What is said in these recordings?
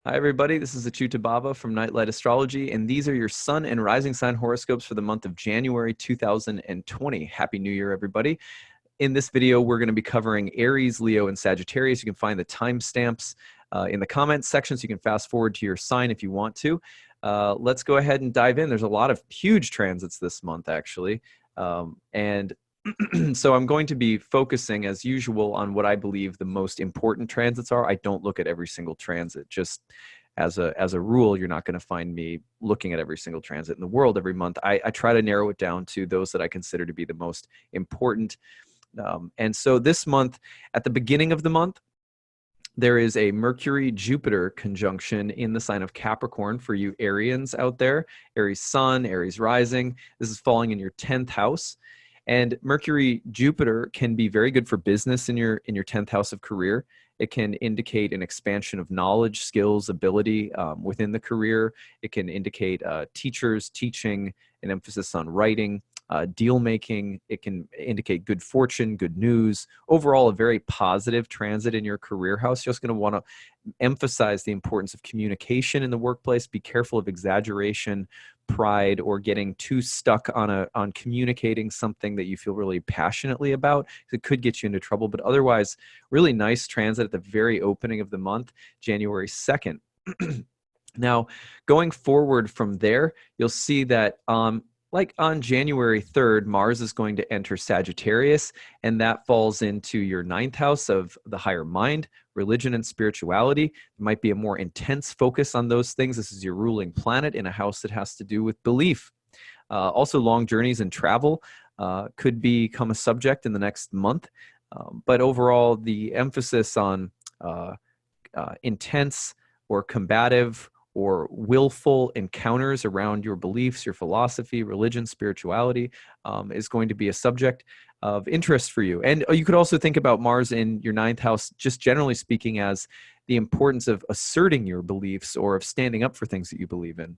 Hi, everybody. This is acyuta-bhava from Nightlight Astrology, and these are your sun and rising sign horoscopes for the month of January 2020. Happy New Year, everybody. In this video, we're going to be covering Aries, Leo, and Sagittarius. You can find the timestamps in the comments section, so you can fast forward to your sign if you want to. Let's go ahead and dive in. There's a lot of huge transits this month, actually. So I'm going to be focusing, as usual, on what I believe the most important transits are. I don't look at every single transit. Just as a rule, you're not going to find me looking at every single transit in the world every month. I try to narrow it down to those that I consider to be the most important. And so this month, at the beginning of the month, there is a Mercury-Jupiter conjunction in the sign of Capricorn for you Arians out there. Aries Sun, Aries Rising. This is falling in your 10th house. And Mercury-Jupiter can be very good for business in your 10th house of career. It can indicate an expansion of knowledge, skills, ability within the career. It can indicate teachers teaching, an emphasis on writing, deal making. It can indicate good fortune, good news. Overall, a very positive transit in your career house. You're just going to want to emphasize the importance of communication in the workplace. Be careful of exaggeration, pride, or getting too stuck on communicating something that you feel really passionately about. It could get you into trouble, but otherwise, really nice transit at the very opening of the month, January 2nd. Now, going forward from there, you'll see that like on January 3rd, Mars is going to enter Sagittarius, and that falls into your 9th house of the higher mind, religion, and spirituality. There might be a more intense focus on those things. This is your ruling planet in a house that has to do with belief. Also, long journeys and travel could become a subject in the next month. But overall, the emphasis on intense or combative or willful encounters around your beliefs, your philosophy, religion, spirituality is going to be a subject of interest for you. And you could also think about Mars in your 9th house, just generally speaking, as the importance of asserting your beliefs or of standing up for things that you believe in.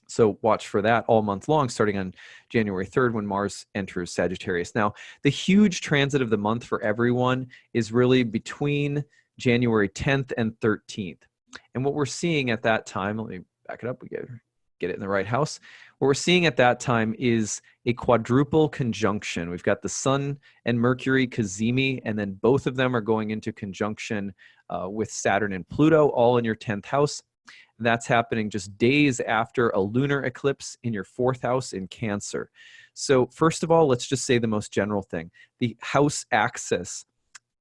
So watch for that all month long, starting on January 3rd when Mars enters Sagittarius. Now, the huge transit of the month for everyone is really between January 10th and 13th. And what we're seeing at that time, let me back it up, we get it in the right house. What we're seeing at that time is a quadruple conjunction. We've got the Sun and Mercury, cazimi, and then both of them are going into conjunction with Saturn and Pluto, all in your 10th house. That's happening just days after a lunar eclipse in your 4th house in Cancer. So first of all, let's just say the most general thing. The house axis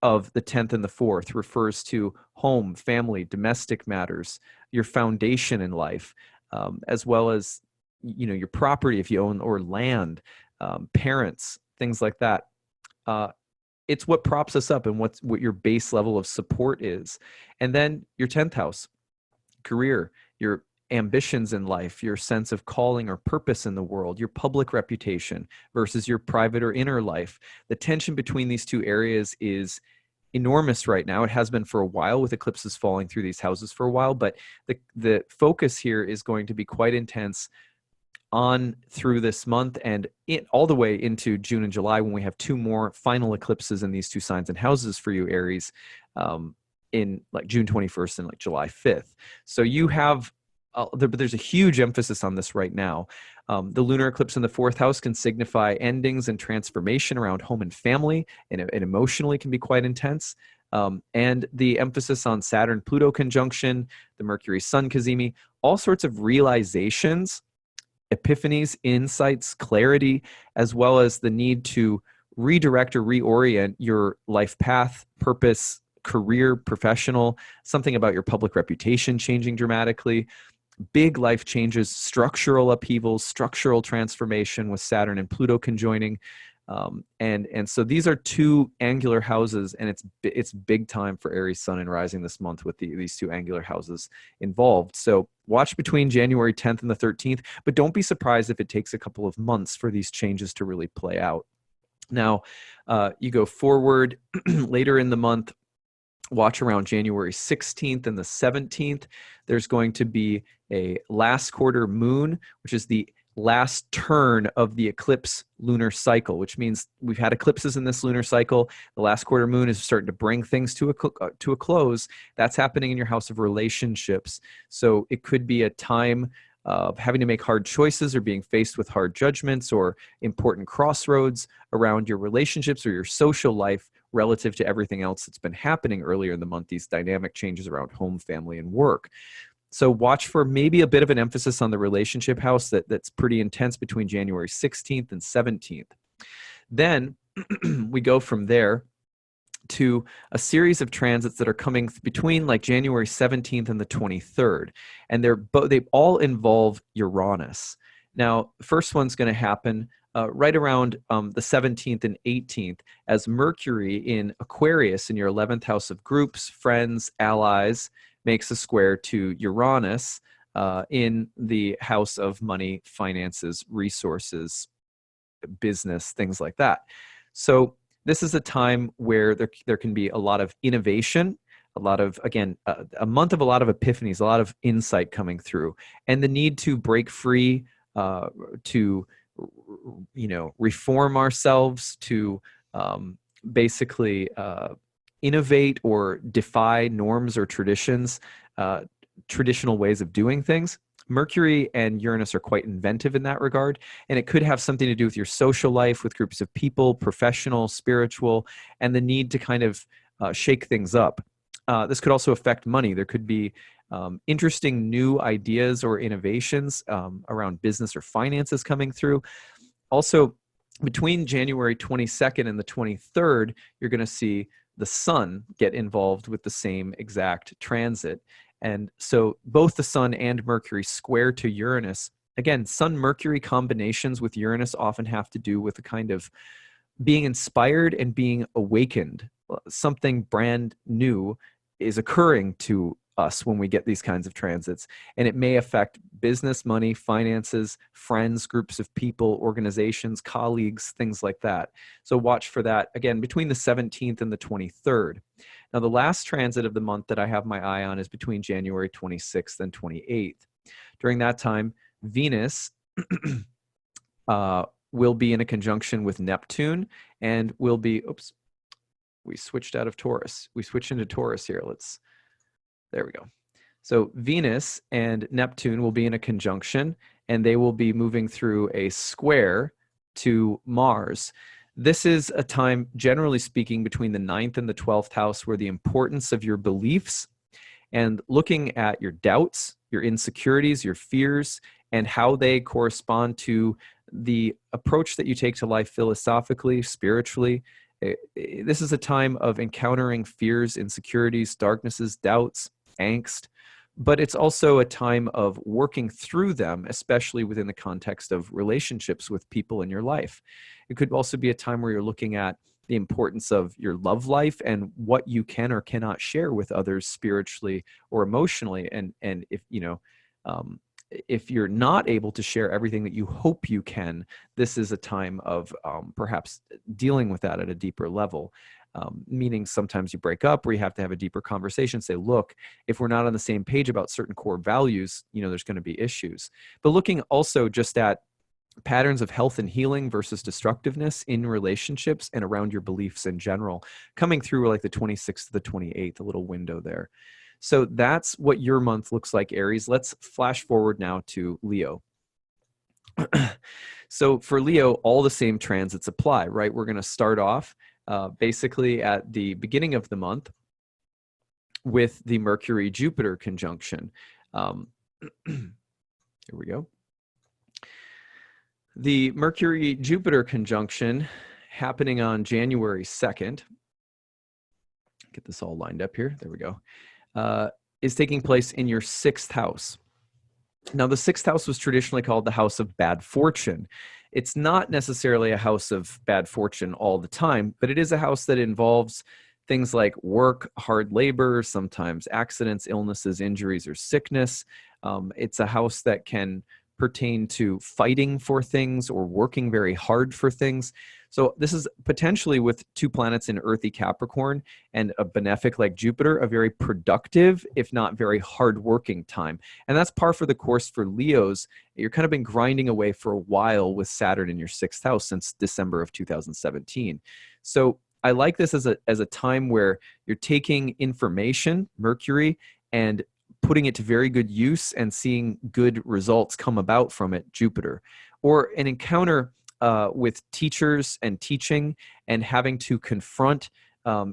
of the 10th and the 4th refers to home, family, domestic matters, your foundation in life, as well as your property if you own, or land, parents, things like that. It's what props us up and what your base level of support is. And then your 10th house, career, your ambitions in life, your sense of calling or purpose in the world, your public reputation versus your private or inner life. The tension between these two areas is enormous right now. It has been for a while, with eclipses falling through these houses for a while, but the focus here is going to be quite intense on through this month and all the way into June and July, when we have 2 more final eclipses in these 2 signs and houses for you, Aries, in like June 21st and like July 5th. So you have but there's a huge emphasis on this right now. The lunar eclipse in the 4th house can signify endings and transformation around home and family, and emotionally can be quite intense. And the emphasis on Saturn-Pluto conjunction, the Mercury-Sun cazimi, all sorts of realizations, epiphanies, insights, clarity, as well as the need to redirect or reorient your life path, purpose, career, professional, something about your public reputation changing dramatically. Big life changes, structural upheavals, structural transformation with Saturn and Pluto conjoining. And so these are 2 angular houses, and it's big time for Aries Sun and Rising this month with these 2 angular houses involved. So watch between January 10th and the 13th, but don't be surprised if it takes a couple of months for these changes to really play out. Now, you go forward later in the month, watch around January 16th and the 17th. There's going to be a last quarter moon, which is the last turn of the eclipse lunar cycle, which means we've had eclipses in this lunar cycle. The last quarter moon is starting to bring things to a close. That's happening in your house of relationships. So it could be a time of having to make hard choices or being faced with hard judgments or important crossroads around your relationships or your social life relative to everything else that's been happening earlier in the month, these dynamic changes around home, family, and work. So watch for maybe a bit of an emphasis on the relationship house that's pretty intense between January 16th and 17th. Then we go from there to a series of transits that are coming between like January 17th and the 23rd. And they all involve Uranus. Now, the first one's going to happen right around the 17th and 18th as Mercury in Aquarius in your 11th house of groups, friends, allies, makes a square to Uranus in the house of money, finances, resources, business, things like that. So this is a time where there can be a lot of innovation, a lot of, again, a month of a lot of epiphanies, a lot of insight coming through, and the need to break free, to, reform ourselves, to basically innovate or defy norms or traditions, traditional ways of doing things. Mercury and Uranus are quite inventive in that regard, and it could have something to do with your social life, with groups of people, professional, spiritual, and the need to kind of shake things up. This could also affect money. There could be interesting new ideas or innovations around business or finances coming through. Also, between January 22nd and the 23rd, you're going to see the sun get involved with the same exact transit. And so both the sun and Mercury square to Uranus. Again, sun-Mercury combinations with Uranus often have to do with a kind of being inspired and being awakened. Something brand new is occurring to us when we get these kinds of transits, and it may affect business, money, finances, friends, groups of people, organizations, colleagues, things like that. So watch for that, again, between the 17th and the 23rd. Now, the last transit of the month that I have my eye on is between January 26th and 28th. During that time, Venus will be in a conjunction with Neptune and will be, oops, we switched out of Taurus. We switched into Taurus here. There we go. So Venus and Neptune will be in a conjunction, and they will be moving through a square to Mars. This is a time, generally speaking, between the 9th and the 12th house where the importance of your beliefs and looking at your doubts, your insecurities, your fears, and how they correspond to the approach that you take to life philosophically, spiritually. This is a time of encountering fears, insecurities, darknesses, doubts, angst, but it's also a time of working through them, especially within the context of relationships with people in your life. It could also be a time where you're looking at the importance of your love life and what you can or cannot share with others spiritually or emotionally. And if, if you're not able to share everything that you hope you can, this is a time of perhaps dealing with that at a deeper level. Meaning sometimes you break up where you have to have a deeper conversation, say, look, if we're not on the same page about certain core values, there's going to be issues. But looking also just at patterns of health and healing versus destructiveness in relationships and around your beliefs in general, coming through like the 26th to the 28th, a little window there. So that's what your month looks like, Aries. Let's flash forward now to Leo. So for Leo, all the same transits apply, right? We're going to start off basically at the beginning of the month with the Mercury-Jupiter conjunction. Here we go. The Mercury-Jupiter conjunction happening on January 2nd. Get this all lined up here. There we go. Is taking place in your 6th house. Now, the 6th house was traditionally called the house of bad fortune. It's not necessarily a house of bad fortune all the time, but it is a house that involves things like work, hard labor, sometimes accidents, illnesses, injuries, or sickness. It's a house that can pertain to fighting for things or working very hard for things. So this is potentially, with 2 planets in earthy Capricorn and a benefic like Jupiter, a very productive, if not very hardworking time. And that's par for the course for Leos. You're kind of been grinding away for a while with Saturn in your 6th house since December of 2017. So I like this as a time where you're taking information, Mercury, and putting it to very good use and seeing good results come about from it, Jupiter. Or an encounter with teachers and teaching and having to confront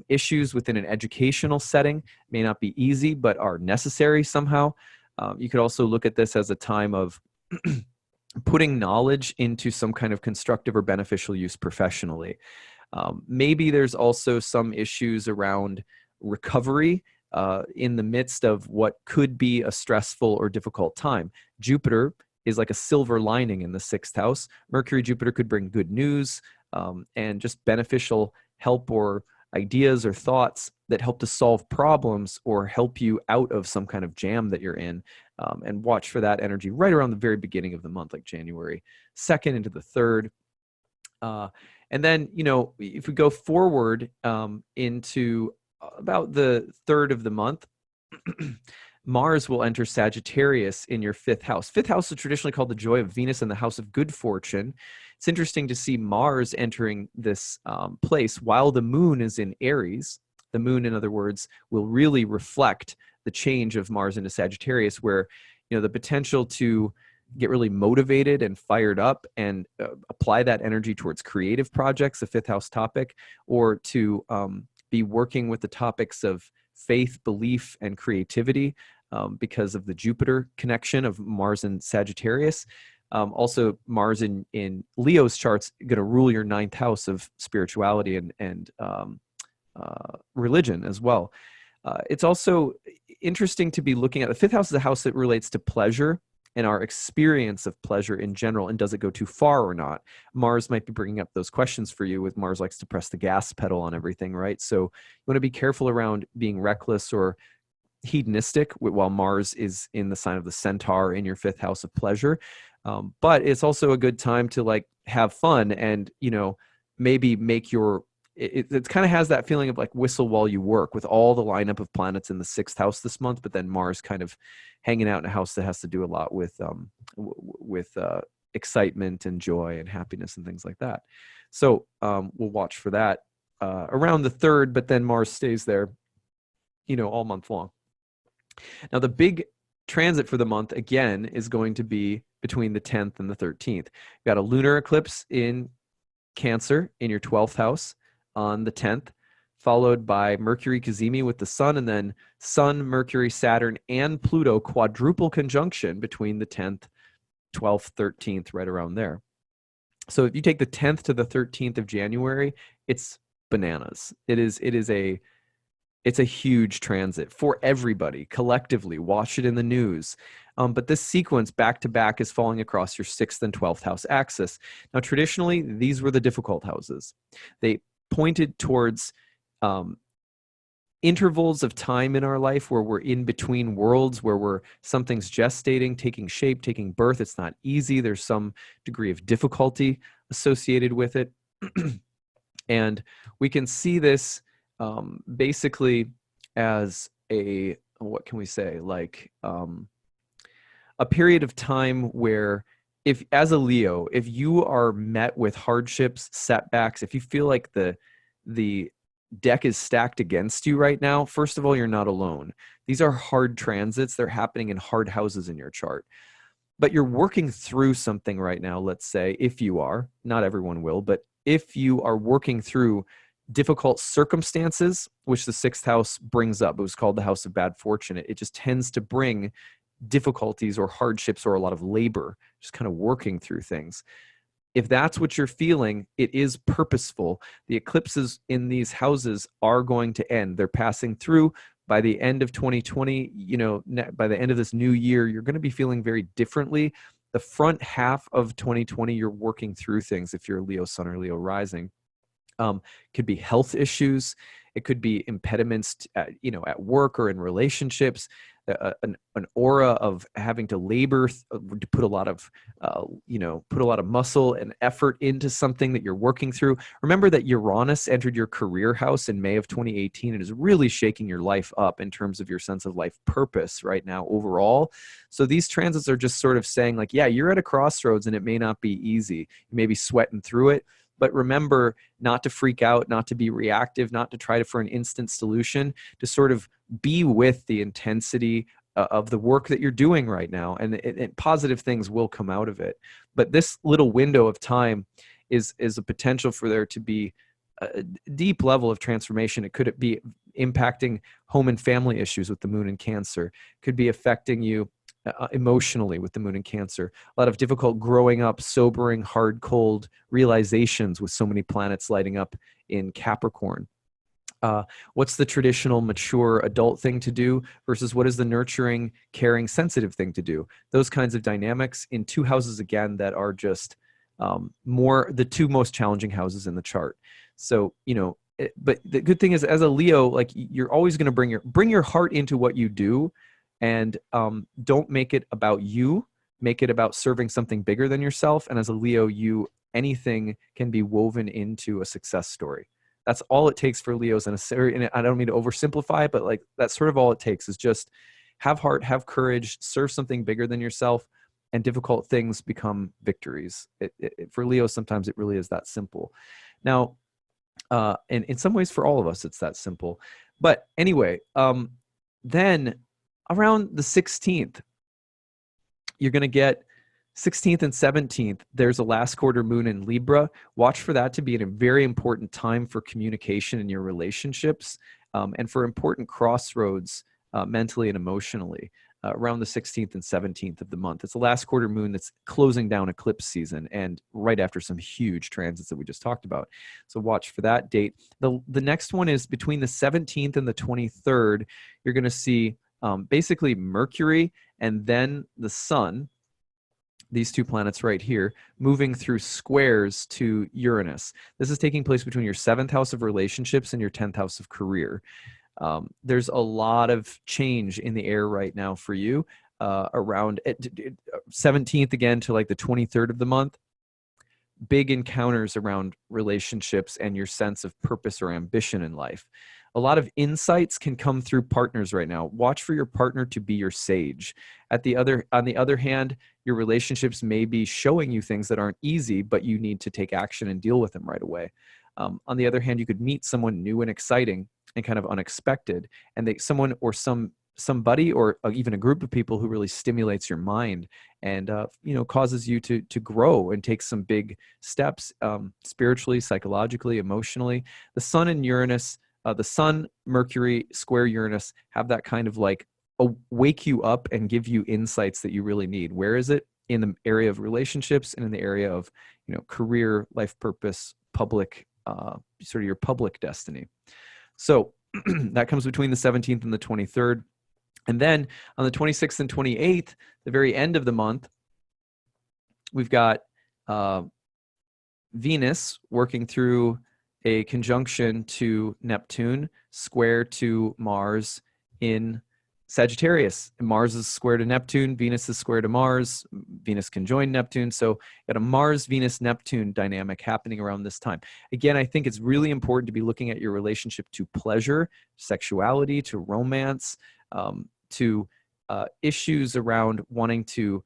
issues within an educational setting. May not be easy, but are necessary somehow. You could also look at this as a time of putting knowledge into some kind of constructive or beneficial use professionally. Maybe there's also some issues around recovery in the midst of what could be a stressful or difficult time. Jupiter is like a silver lining in the 6th house. Mercury, Jupiter could bring good news and just beneficial help or ideas or thoughts that help to solve problems or help you out of some kind of jam that you're in. And watch for that energy right around the very beginning of the month, like January 2nd into the 3rd. And then, if we go forward into about the 3rd of the month, Mars will enter Sagittarius in your 5th house. 5th house is traditionally called the joy of Venus and the house of good fortune. It's interesting to see Mars entering this place while the moon is in Aries. The moon, in other words, will really reflect the change of Mars into Sagittarius, where the potential to get really motivated and fired up and apply that energy towards creative projects, a 5th house topic, or to be working with the topics of faith, belief, and creativity because of the Jupiter connection of Mars and Sagittarius. Also, Mars in Leo's chart's going to rule your 9th house of spirituality and religion as well. It's also interesting to be looking at the 5th house is a house that relates to pleasure and our experience of pleasure in general, and does it go too far or not? Mars might be bringing up those questions for you, with Mars likes to press the gas pedal on everything, right? So you want to be careful around being reckless or hedonistic while Mars is in the sign of the Centaur in your 5th house of pleasure. But it's also a good time to have fun and, maybe make your, it kind of has that feeling of like whistle while you work, with all the lineup of planets in the 6th house this month, but then Mars kind of hanging out in a house that has to do a lot with excitement and joy and happiness and things like that. So we'll watch for that around the 3rd, but then Mars stays there, all month long. Now, the big transit for the month, again, is going to be between the 10th and the 13th. You've got a lunar eclipse in Cancer in your 12th house on the 10th, followed by Mercury Cazimi with the Sun, and then Sun, Mercury, Saturn, and Pluto quadruple conjunction between the 10th, 12th, 13th, right around there. So if you take the 10th to the 13th of January, it's bananas. It's a huge transit for everybody collectively. Watch it in the news. But this sequence back to back is falling across your 6th and 12th house axis. Now, traditionally, these were the difficult houses. They pointed towards intervals of time in our life where we're in between worlds, where something's gestating, taking shape, taking birth. It's not easy. There's some degree of difficulty associated with it. And we can see this basically as what can we say? A period of time where, if as a Leo, if you are met with hardships, setbacks, if you feel like the deck is stacked against you right now, first of all, you're not alone. These are hard transits. They're happening in hard houses in your chart. But you're working through something right now, let's say, if you are, not everyone will, but if you are working through difficult circumstances, which the 6th house brings up, it was called the house of bad fortune. It just tends to bring difficulties or hardships or a lot of labor, just kind of working through things. If that's what you're feeling, it is purposeful. The eclipses in these houses are going to end. They're passing through. By the end of 2020, by the end of this new year, you're going to be feeling very differently. The front half of 2020, you're working through things if you're a Leo Sun or Leo Rising. Could be health issues. It could be impediments at work or in relationships. an aura of having to labor to put a lot of put a lot of muscle and effort into something that you're working through. Remember that Uranus entered your career house in May of 2018 and is really shaking your life up in terms of your sense of life purpose right now overall. So these transits are just sort of saying like, yeah, you're at a crossroads and it may not be easy. You may be sweating through it, but remember not to freak out, not to be reactive, not to try for an instant solution, to sort of be with the intensity of the work that you're doing right now, and positive things will come out of it. But this little window of time is a potential for there to be a deep level of transformation. It could be impacting home and family issues with the moon in Cancer. Could be affecting you emotionally with the moon in Cancer. A lot of difficult growing up, sobering, hard, cold realizations with so many planets lighting up in Capricorn. What's the traditional mature adult thing to do versus what is the nurturing, caring, sensitive thing to do? Those kinds of dynamics in two houses, again, that are just the two most challenging houses in the chart. So, but the good thing is, as a Leo, like, you're always going to bring your heart into what you do, and don't make it about you. Make it about serving something bigger than yourself. And as a Leo, anything can be woven into a success story. That's all it takes for Leos. And I don't mean to oversimplify it, but like, that's sort of all it takes, is just have heart, have courage, serve something bigger than yourself, and difficult things become victories. For Leos, sometimes it really is that simple. Now, and in some ways for all of us, it's that simple. But anyway, then around the 16th, you're going to get 16th and 17th, there's a last quarter moon in Libra. Watch for that to be a very important time for communication in your relationships, and for important crossroads mentally and emotionally around the 16th and 17th of the month. It's the last quarter moon that's closing down eclipse season, and right after some huge transits that we just talked about. So watch for that date. The next one is between the 17th and the 23rd. You're going to see basically Mercury and then the Sun, these two planets right here, moving through squares to Uranus. This is taking place between your 7th house of relationships and your 10th house of career. There's a lot of change in the air right now for you around 17th again to like the 23rd of the month. Big encounters around relationships and your sense of purpose or ambition in life. A lot of insights can come through partners right now. Watch for your partner to be your sage. On the other hand, your relationships may be showing you things that aren't easy, but you need to take action and deal with them right away. On the other hand, you could meet someone new and exciting and kind of unexpected, and somebody or even a group of people who really stimulates your mind and causes you to grow and take some big steps spiritually, psychologically, emotionally. The Sun and Uranus, the Sun, Mercury, square Uranus, have that kind of like wake you up and give you insights that you really need. Where is it? In the area of relationships and in the area of career, life purpose, public, sort of your public destiny. So that comes between the 17th and the 23rd. And then on the 26th and 28th, the very end of the month, we've got Venus working through a conjunction to Neptune, square to Mars in Sagittarius. And Mars is square to Neptune, Venus is square to Mars, Venus can join Neptune. So you got a Mars, Venus, Neptune dynamic happening around this time. Again, I think it's really important to be looking at your relationship to pleasure, sexuality, to romance, to issues around wanting to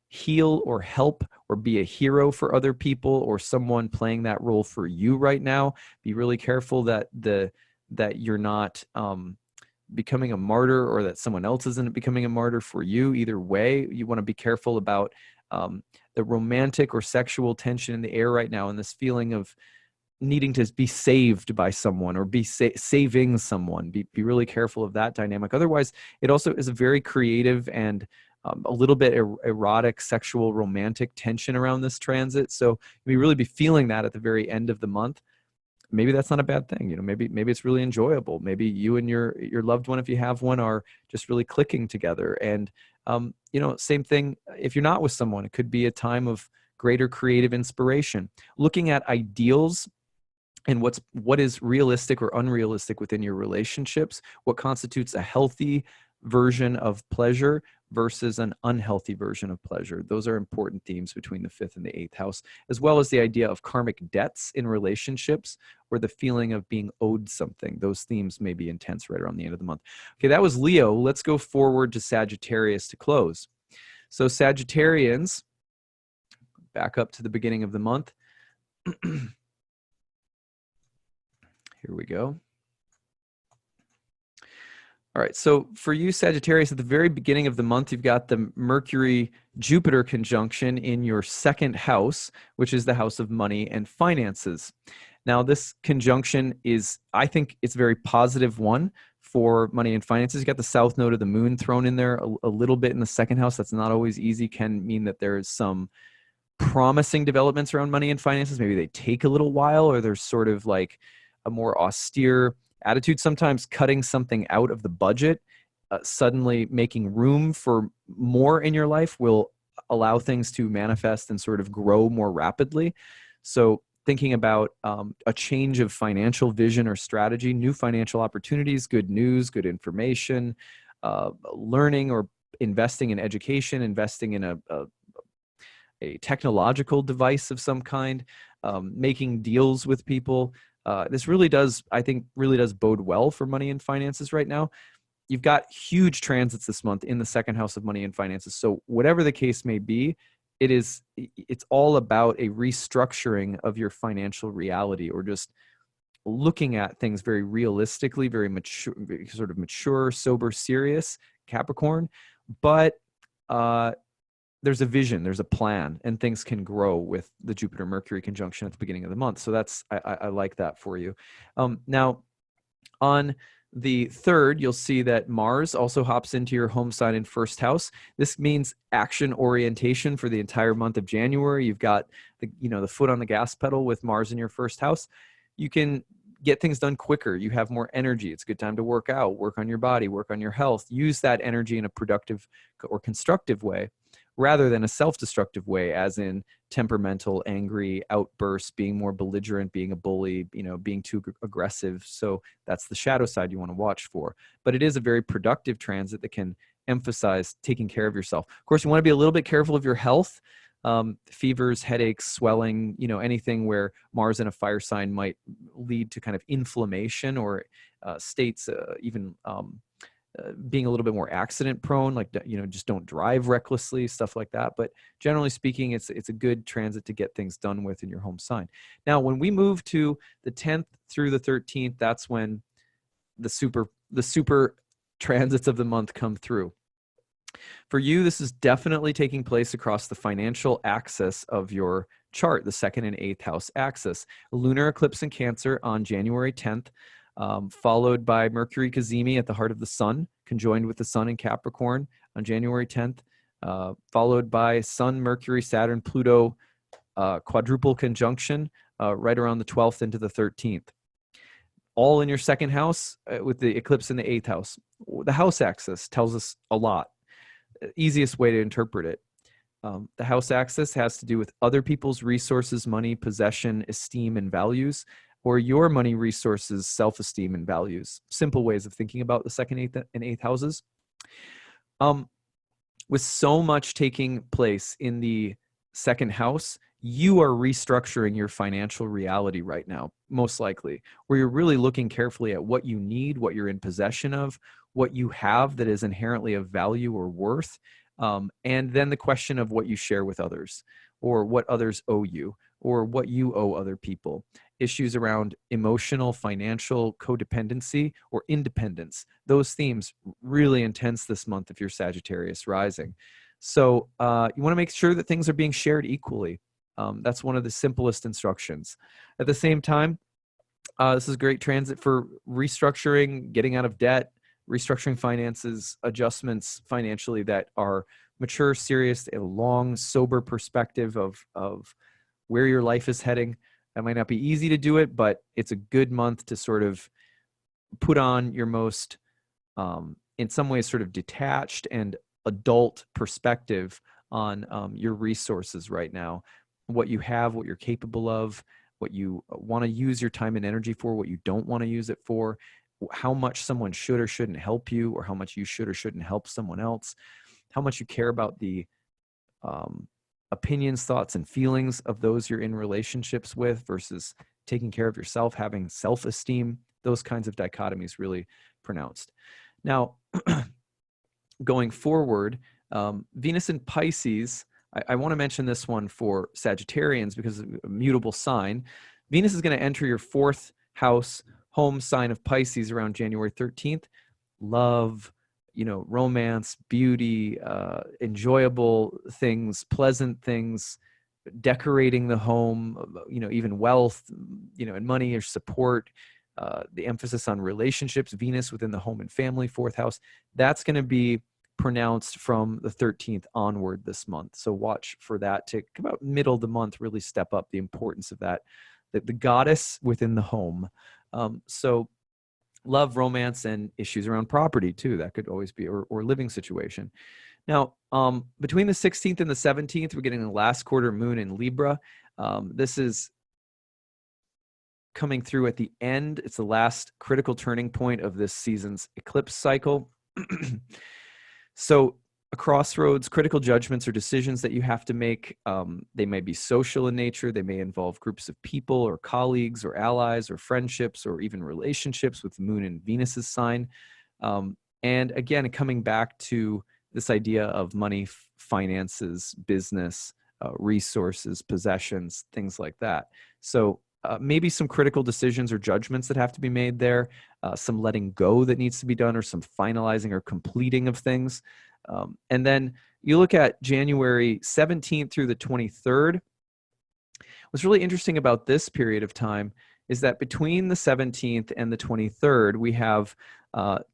heal or help or be a hero for other people, or someone playing that role for you right now. Be really careful that you're not becoming a martyr, or that someone else isn't becoming a martyr for you. Either way, you want to be careful about the romantic or sexual tension in the air right now, and this feeling of needing to be saved by someone or be saving someone. Be really careful of that dynamic. Otherwise, it also is a very creative and a little bit erotic, sexual, romantic tension around this transit. So we really be feeling that at the very end of the month. Maybe that's not a bad thing. Maybe it's really enjoyable. Maybe you and your loved one, if you have one, are just really clicking together. And same thing if you're not with someone. It could be a time of greater creative inspiration, looking at ideals and what is realistic or unrealistic within your relationships, what constitutes a healthy, version of pleasure versus an unhealthy version of pleasure. Those are important themes between the 5th and the 8th house, as well as the idea of karmic debts in relationships or the feeling of being owed something. Those themes may be intense right around the end of the month. Okay, that was Leo. Let's go forward to Sagittarius to close. So Sagittarians, back up to the beginning of the month. Here we go. All right, so for you, Sagittarius, at the very beginning of the month, you've got the Mercury-Jupiter conjunction in your 2nd house, which is the house of money and finances. Now, this conjunction is, I think it's a very positive one for money and finances. You got the south node of the moon thrown in there a little bit in the 2nd house. That's not always easy, can mean that there is some promising developments around money and finances. Maybe they take a little while, or there's sort of like a more austere attitude. Sometimes cutting something out of the budget, suddenly making room for more in your life will allow things to manifest and sort of grow more rapidly. So thinking about a change of financial vision or strategy, new financial opportunities, good news, good information, learning or investing in education, investing in a technological device of some kind, making deals with people. This really does, I think, really does bode well for money and finances right now. You've got huge transits this month in the 2nd house of money and finances. So whatever the case may be, it's all about a restructuring of your financial reality, or just looking at things very realistically, very mature, very sort of mature, sober, serious Capricorn. But there's a vision, there's a plan, and things can grow with the Jupiter-Mercury conjunction at the beginning of the month. So that's, I like that for you. Now, on the 3rd, you'll see that Mars also hops into your home sign in 1st house. This means action orientation for the entire month of January. You've got the foot on the gas pedal with Mars in your 1st house. You can get things done quicker. You have more energy. It's a good time to work out, work on your body, work on your health. Use that energy in a productive or constructive way, rather than a self-destructive way, as in temperamental, angry outbursts, being more belligerent, being a bully, being too aggressive. So that's the shadow side you want to watch for. But it is a very productive transit that can emphasize taking care of yourself. Of course, you want to be a little bit careful of your health. Fevers, headaches, swelling, anything where Mars in a fire sign might lead to kind of inflammation, or states even being a little bit more accident prone, like, just don't drive recklessly, stuff like that. But generally speaking, it's a good transit to get things done with in your home sign. Now, when we move to the 10th through the 13th, that's when the super transits of the month come through. For you, this is definitely taking place across the financial axis of your chart, the 2nd and 8th house axis. A lunar eclipse in Cancer on January 10th. Followed by Mercury Cazimi at the heart of the Sun, conjoined with the Sun in Capricorn on January 10th, followed by Sun, Mercury, Saturn, Pluto quadruple conjunction right around the 12th into the 13th. All in your 2nd house with the eclipse in the 8th house. The house axis tells us a lot. Easiest way to interpret it. The house axis has to do with other people's resources, money, possession, esteem, and values, or your money, resources, self-esteem, and values. Simple ways of thinking about the 2nd, 8th, and 8th houses. With so much taking place in the 2nd house, you are restructuring your financial reality right now, most likely, where you're really looking carefully at what you need, what you're in possession of, what you have that is inherently of value or worth, and then the question of what you share with others, or what others owe you, or what you owe other people. Issues around emotional, financial codependency, or independence. Those themes really intense this month if you're Sagittarius rising. So you want to make sure that things are being shared equally. That's one of the simplest instructions. At the same time, this is a great transit for restructuring, getting out of debt, restructuring finances, adjustments financially that are mature, serious, a long, sober perspective of where your life is heading. That might not be easy to do it, but it's a good month to sort of put on your most, in some ways, sort of detached and adult perspective on your resources right now, what you have, what you're capable of, what you want to use your time and energy for, what you don't want to use it for, how much someone should or shouldn't help you, or how much you should or shouldn't help someone else, how much you care about the opinions, thoughts, and feelings of those you're in relationships with versus taking care of yourself, having self-esteem. Those kinds of dichotomies really pronounced. Now, going forward, Venus in Pisces, I want to mention this one for Sagittarians because it's a mutable sign. Venus is going to enter your fourth house home sign of Pisces around January 13th. Love, romance, beauty, enjoyable things, pleasant things, decorating the home, even wealth, and money or support, the emphasis on relationships, Venus within the home and family, fourth house. That's going to be pronounced from the 13th onward this month. So watch for that to come out middle of the month, really step up the importance of that, the goddess within the home. So love, romance, and issues around property too. That could always be, or living situation. Now, between the 16th and the 17th, we're getting the last quarter moon in Libra. This is coming through at the end. It's the last critical turning point of this season's eclipse cycle. So a crossroads, critical judgments or decisions that you have to make. They may be social in nature. They may involve groups of people or colleagues or allies or friendships or even relationships with the moon and Venus's sign. And again, coming back to this idea of money, finances, business, resources, possessions, things like that. So maybe some critical decisions or judgments that have to be made there, some letting go that needs to be done, or some finalizing or completing of things. And then you look at January 17th through the 23rd. What's really interesting about this period of time is that between the 17th and the 23rd, we have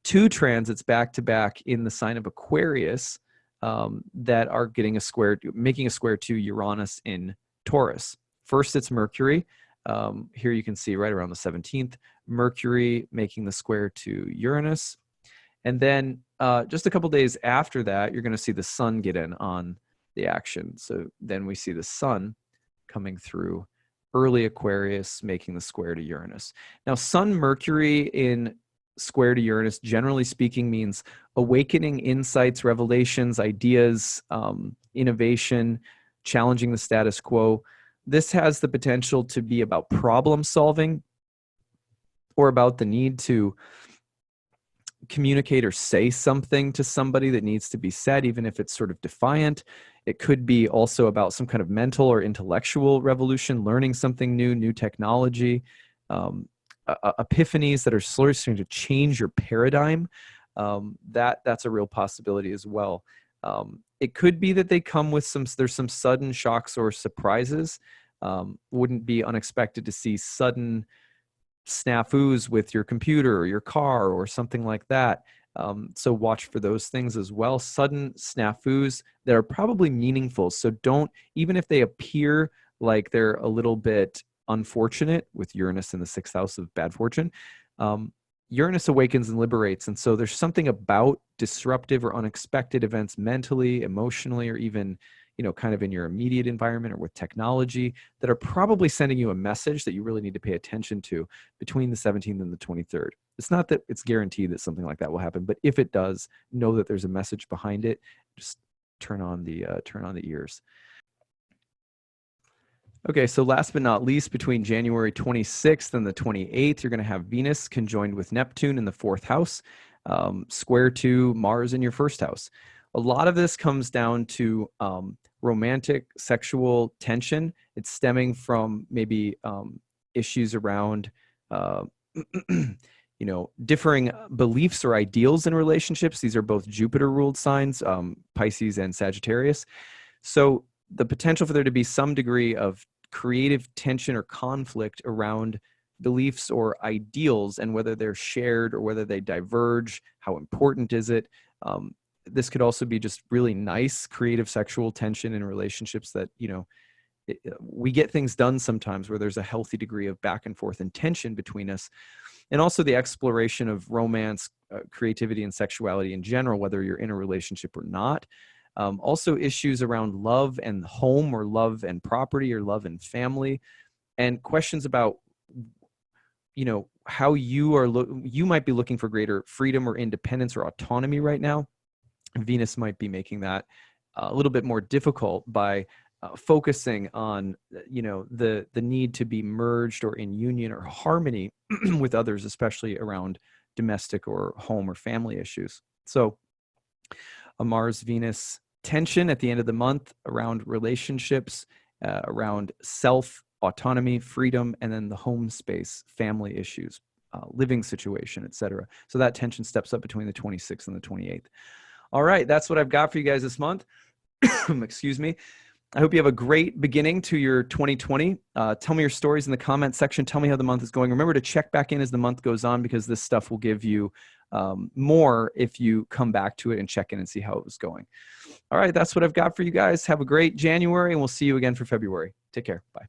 two transits back to back in the sign of Aquarius that are making a square to Uranus in Taurus. First, it's Mercury. Here you can see right around the 17th, Mercury making the square to Uranus. And then just a couple days after that, you're going to see the sun get in on the action. So then we see the sun coming through early Aquarius, making the square to Uranus. Now, Sun Mercury in square to Uranus, generally speaking, means awakening insights, revelations, ideas, innovation, challenging the status quo. This has the potential to be about problem solving or about the need to communicate or say something to somebody that needs to be said, even if it's sort of defiant. It could be also about some kind of mental or intellectual revolution, learning something new technology, epiphanies that are starting to change your paradigm. That's a real possibility as well. It could be that they come with there's some sudden shocks or surprises. Wouldn't be unexpected to see sudden snafus with your computer or your car or something like that. So watch for those things as well. Sudden snafus that are probably meaningful. So even if they appear like they're a little bit unfortunate, with Uranus in the 6th house of bad fortune, Uranus awakens and liberates. And so there's something about disruptive or unexpected events mentally, emotionally, or even, kind of in your immediate environment or with technology that are probably sending you a message that you really need to pay attention to between the 17th and the 23rd. It's not that it's guaranteed that something like that will happen, but if it does, know that there's a message behind it. Just turn on the ears. Okay, so last but not least, between January 26th and the 28th, you're going to have Venus conjoined with Neptune in the 4th house, square to Mars in your 1st house. A lot of this comes down to romantic sexual tension. It's stemming from maybe issues around differing beliefs or ideals in relationships. These are both Jupiter-ruled signs, Pisces and Sagittarius. So the potential for there to be some degree of creative tension or conflict around beliefs or ideals, and whether they're shared or whether they diverge, how important is it? This could also be just really nice creative sexual tension in relationships that, we get things done sometimes where there's a healthy degree of back and forth and tension between us. And also the exploration of romance, creativity, and sexuality in general, whether you're in a relationship or not. Also issues around love and home, or love and property, or love and family, and questions about, how you might be looking for greater freedom or independence or autonomy right now. Venus might be making that a little bit more difficult by focusing on, the need to be merged or in union or harmony with others, especially around domestic or home or family issues. So a Mars-Venus tension at the end of the month around relationships, around self, autonomy, freedom, and then the home space, family issues, living situation, etc. So that tension steps up between the 26th and the 28th. All right, that's what I've got for you guys this month. Excuse me. I hope you have a great beginning to your 2020. Tell me your stories in the comment section. Tell me how the month is going. Remember to check back in as the month goes on, because this stuff will give you more if you come back to it and check in and see how it was going. All right, that's what I've got for you guys. Have a great January, and we'll see you again for February. Take care. Bye.